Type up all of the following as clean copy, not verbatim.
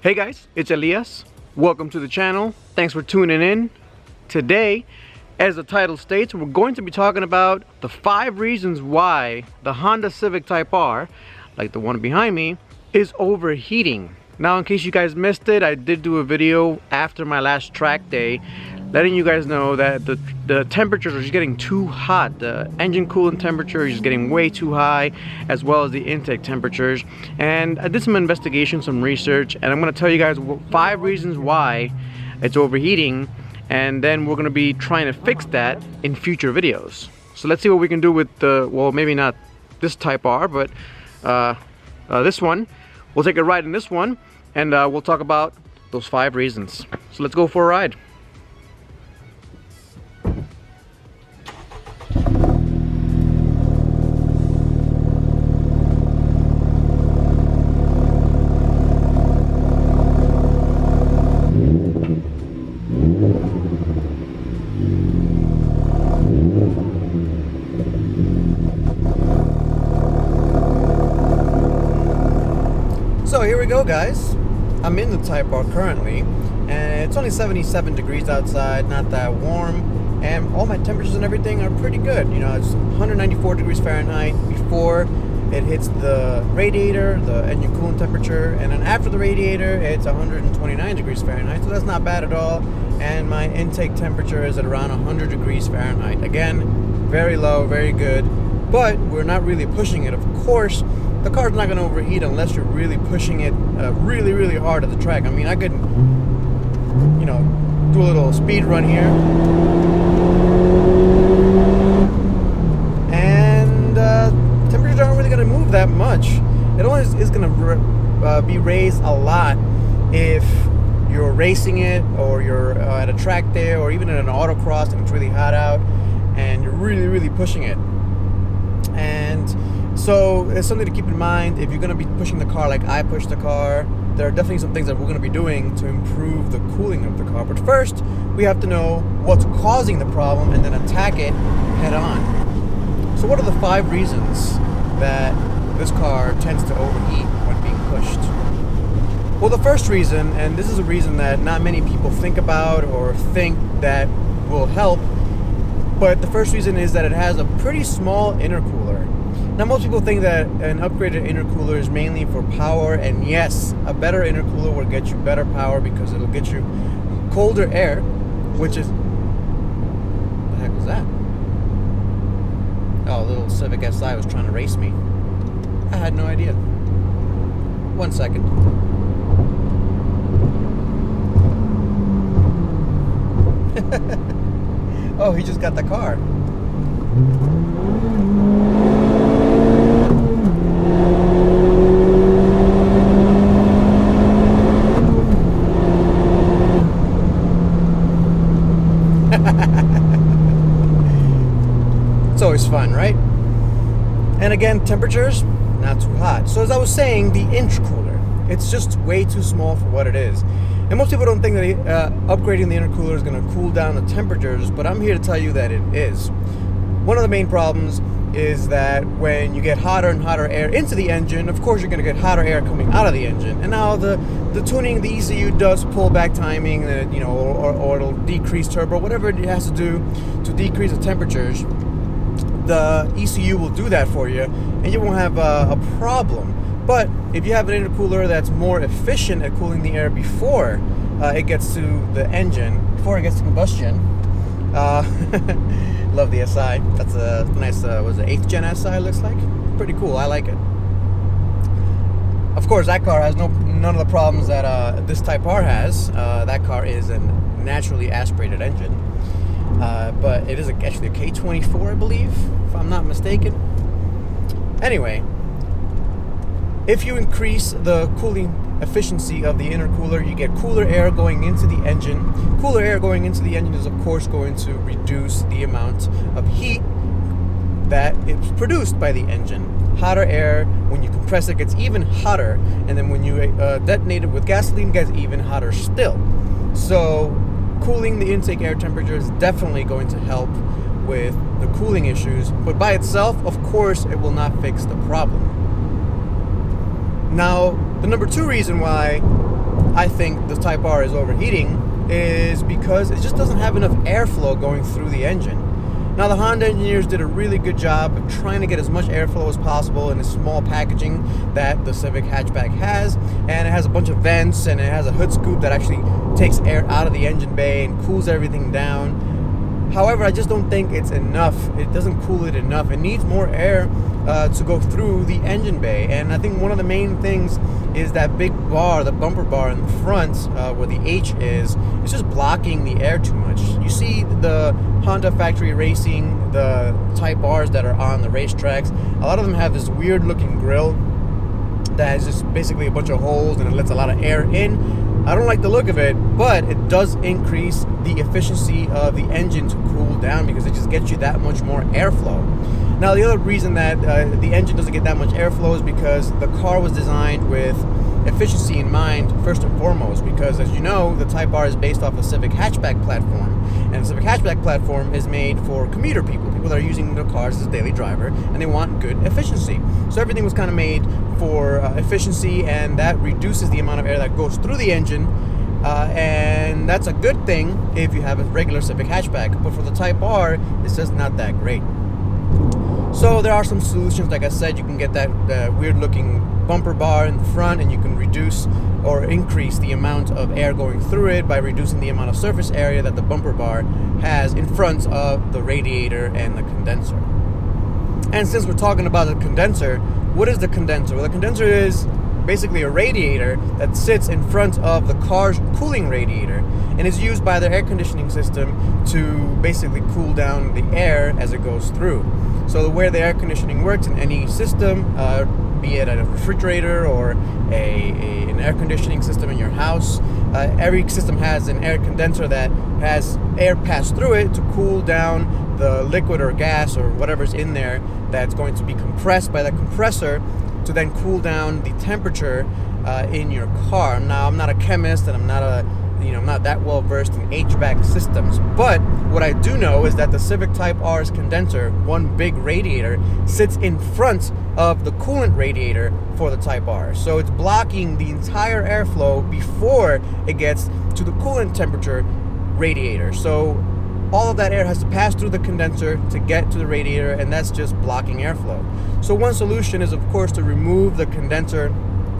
Hey guys, it's Elias. Welcome to the channel. Thanks for tuning in. Today, as the title states, we're going to be talking about the 5 reasons why the Honda Civic Type R, like the one behind me, is overheating. Now, in case you guys missed it, I did do a video after my last track day letting you guys know that the temperatures are just getting too hot. The engine coolant temperature is just getting way too high, as well as the intake temperatures. And I did some investigation, some research, and I'm going to tell you guys 5 reasons why it's overheating, and then we're going to be trying to fix that in future videos. So let's see what we can do with the, well, maybe not this Type R, but this one. We'll take a ride in this one, and we'll talk about those 5 reasons. So let's go for a ride. So here we go, guys. I'm in the Type R currently, and it's only 77 degrees outside, not that warm, and all my temperatures and everything are pretty good. You know, it's 194 degrees Fahrenheit before it hits the radiator, the engine coolant temperature, and then after the radiator, it's 129 degrees Fahrenheit, so that's not bad at all. And my intake temperature is at around 100 degrees Fahrenheit. Again, very low, very good, but we're not really pushing it, of course. The car's not going to overheat unless you're really pushing it really, really hard at the track. I mean, I could, you know, do a little speed run here. And temperatures aren't really going to move that much. It only is going to be raised a lot if you're racing it, or you're at a track day, or even in an autocross and it's really hot out and you're really, really pushing it. And so it's something to keep in mind if you're going to be pushing the car like I push the car. There are definitely some things that we're going to be doing to improve the cooling of the car. But first, we have to know what's causing the problem and then attack it head on. So what are the 5 reasons that this car tends to overheat when being pushed? Well, the first reason, and this is a reason that not many people think about or think that will help, but the first reason is that it has a pretty small intercooler. Now, most people think that an upgraded intercooler is mainly for power, and yes, a better intercooler will get you better power because it'll get you colder air, which is... What the heck was that? Oh, a little Civic SI was trying to race me. I had no idea. 1 second. Oh, he just got the car. It's always fun, right? And again, temperatures, not too hot. So as I was saying, the intercooler, it's just way too small for what it is. And most people don't think that upgrading the intercooler is going to cool down the temperatures, but I'm here to tell you that it is. One of the main problems is that when you get hotter and hotter air into the engine, of course you're going to get hotter air coming out of the engine. And now the tuning, the ECU does pull back timing, you know, or it'll decrease turbo, whatever it has to do to decrease the temperatures. The ECU will do that for you, and you won't have a problem. But if you have an intercooler that's more efficient at cooling the air before it gets to the engine, before it gets to combustion, love the SI. That's a nice, was it 8th gen SI looks like? Pretty cool, I like it. Of course, that car has none of the problems that this Type R has. That car is a naturally aspirated engine. But it is actually a K24, I believe, if I'm not mistaken. Anyway, if you increase the cooling efficiency of the intercooler, you get cooler air going into the engine. Cooler air going into the engine is, of course, going to reduce the amount of heat that is produced by the engine. Hotter air, when you compress it, gets even hotter, and then when you detonate it with gasoline, it gets even hotter still. So cooling the intake air temperature is definitely going to help with the cooling issues, but by itself, of course, it will not fix the problem. Now, the number 2 reason why I think the Type R is overheating is because it just doesn't have enough airflow going through the engine. Now, the Honda engineers did a really good job of trying to get as much airflow as possible in the small packaging that the Civic hatchback has, and it has a bunch of vents, and it has a hood scoop that actually takes air out of the engine bay and cools everything down. However, I just don't think it's enough. It doesn't cool it enough. It needs more air to go through the engine bay, and I think one of the main things is that big bar, the bumper bar in the front, where the H is, it's just blocking the air too much. You see the Honda factory racing, the Type R's that are on the racetracks, a lot of them have this weird looking grill that is just basically a bunch of holes and it lets a lot of air in. I don't like the look of it, but it does increase the efficiency of the engine to cool down because it just gets you that much more airflow. Now, the other reason that the engine doesn't get that much airflow is because the car was designed with efficiency in mind first and foremost, because as you know, the Type R is based off a Civic hatchback platform, and the Civic hatchback platform is made for commuter people that are using their cars as a daily driver, and they want good efficiency. So everything was kind of made for efficiency, and that reduces the amount of air that goes through the engine, and that's a good thing if you have a regular Civic hatchback. But for the Type R, it's just not that great. So there are some solutions. Like I said, you can get that weird looking bumper bar in the front, and you can reduce or increase the amount of air going through it by reducing the amount of surface area that the bumper bar has in front of the radiator and the condenser. And since we're talking about the condenser, what is the condenser? Well, the condenser is basically a radiator that sits in front of the car's cooling radiator and is used by the air conditioning system to basically cool down the air as it goes through. So the way the air conditioning works in any system, be it a refrigerator or an air conditioning system in your house, every system has an air condenser that has air pass through it to cool down the liquid or gas or whatever's in there that's going to be compressed by the compressor to then cool down the temperature in your car. Now, I'm not a chemist, and I'm not that well versed in HVAC systems, but what I do know is that the Civic Type R's condenser, one big radiator, sits in front of the coolant radiator for the Type R. So it's blocking the entire airflow before it gets to the coolant temperature radiator. So all of that air has to pass through the condenser to get to the radiator, and that's just blocking airflow. So one solution is, of course, to remove the condenser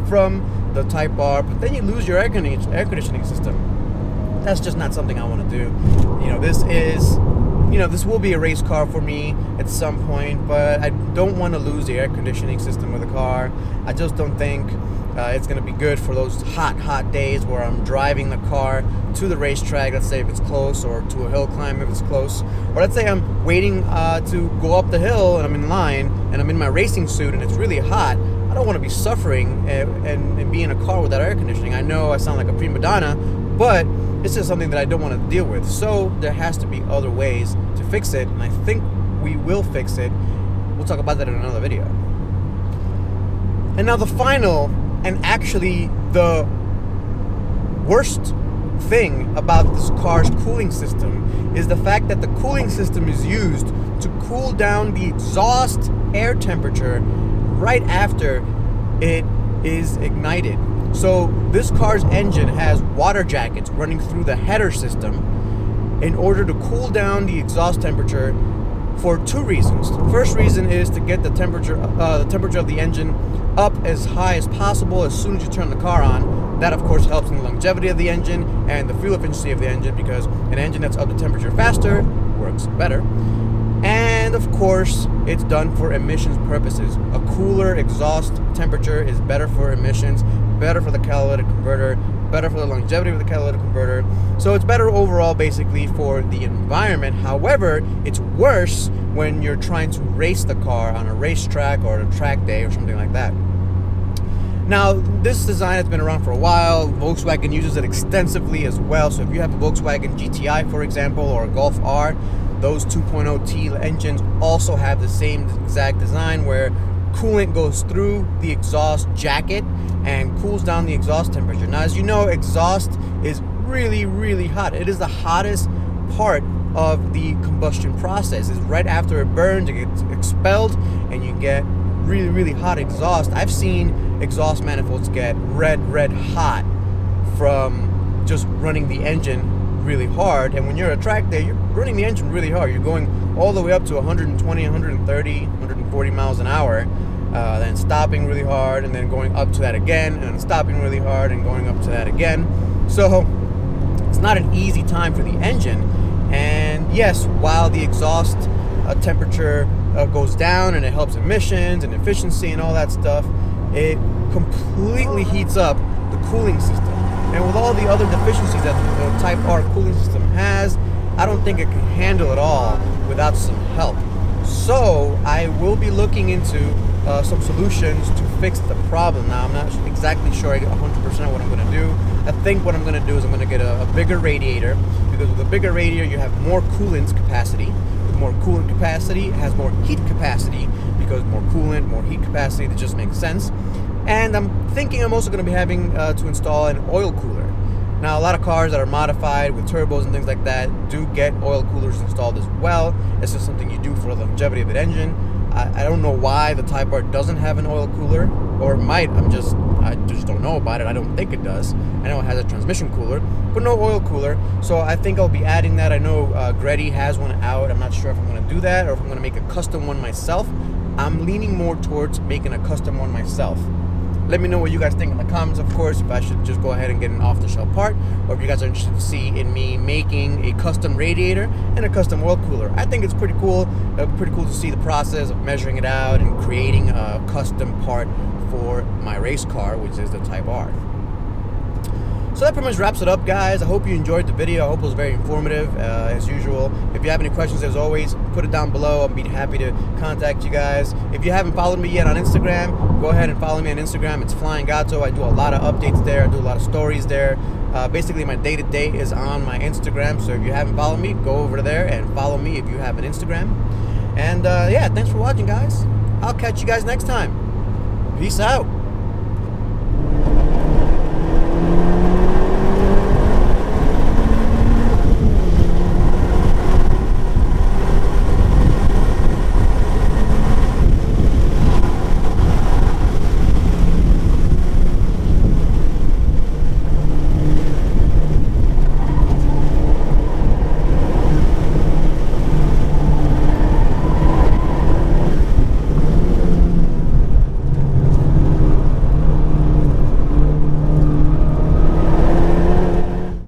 from the Type R, but then you lose your air conditioning system. That's just not something I want to do. This will be a race car for me at some point, but I don't want to lose the air conditioning system with the car. I just don't think it's going to be good for those hot days where I'm driving the car to the racetrack, let's say if it's close, or to a hill climb if it's close, or let's say I'm waiting to go up the hill and I'm in line and I'm in my racing suit and it's really hot. I don't want to be suffering and be in a car without air conditioning. I know I sound like a prima donna, but it's just something that I don't want to deal with. So there has to be other ways to fix it, and I think we will fix it. We'll talk about that in another video. And now the final, and actually the worst thing about this car's cooling system, is the fact that the cooling system is used to cool down the exhaust air temperature right after it is ignited. So this car's engine has water jackets running through the header system in order to cool down the exhaust temperature for two reasons. The first reason is to get the temperature of the engine up as high as possible as soon as you turn the car on. That, of course, helps in the longevity of the engine and the fuel efficiency of the engine, because an engine that's up to temperature faster works better. And of course, it's done for emissions purposes. A cooler exhaust temperature is better for emissions, better for the catalytic converter, better for the longevity of the catalytic converter. So it's better overall, basically, for the environment. However, it's worse when you're trying to race the car on a racetrack or a track day or something like that. Now, this design has been around for a while. Volkswagen uses it extensively as well. So if you have a Volkswagen GTI, for example, or a Golf R, those 2.0T engines also have the same exact design where coolant goes through the exhaust jacket and cools down the exhaust temperature. Now, as you know, exhaust is really, really hot. It is the hottest part of the combustion process. It's right after it burns, it gets expelled, and you get really, really hot exhaust. I've seen exhaust manifolds get red hot from just running the engine really hard. And when you're at a track day, you're running the engine really hard. You're going all the way up to 120, 130, 140 miles an hour, then stopping really hard, and then going up to that again, and then stopping really hard and going up to that again. So it's not an easy time for the engine. And yes, while the exhaust temperature goes down and it helps emissions and efficiency and all that stuff, it completely heats up the cooling system. And with all the other deficiencies that the Type R cooling system has, I don't think it can handle it all without some help. So I will be looking into some solutions to fix the problem. Now, I'm not exactly sure I get 100% what I'm going to do. I think what I'm going to do is I'm going to get a bigger radiator, because with a bigger radiator you have more coolant capacity. With more coolant capacity, it has more heat capacity, because more coolant, more heat capacity, that just makes sense. And I'm thinking I'm also going to be having to install an oil cooler. Now, a lot of cars that are modified with turbos and things like that do get oil coolers installed as well. It's just something you do for the longevity of the engine. I don't know why the Type R doesn't have an oil cooler, or it might. I just don't know about it. I don't think it does. I know it has a transmission cooler, but no oil cooler. So I think I'll be adding that. I know Greddy has one out. I'm not sure if I'm going to do that or if I'm going to make a custom one myself. I'm leaning more towards making a custom one myself. Let me know what you guys think in the comments, of course, if I should just go ahead and get an off-the-shelf part, or if you guys are interested to see in me making a custom radiator and a custom oil cooler. I think it's pretty cool. Pretty cool to see the process of measuring it out and creating a custom part for my race car, which is the Type R. So that pretty much wraps it up, guys. I hope you enjoyed the video. I hope it was very informative, as usual. If you have any questions, as always, put it down below. I'll be happy to contact you guys. If you haven't followed me yet on Instagram, go ahead and follow me on Instagram. It's Flying Gato. I do a lot of updates there. I do a lot of stories there. Basically, my day-to-day is on my Instagram. So if you haven't followed me, go over there and follow me if you have an Instagram. And yeah, thanks for watching, guys. I'll catch you guys next time. Peace out.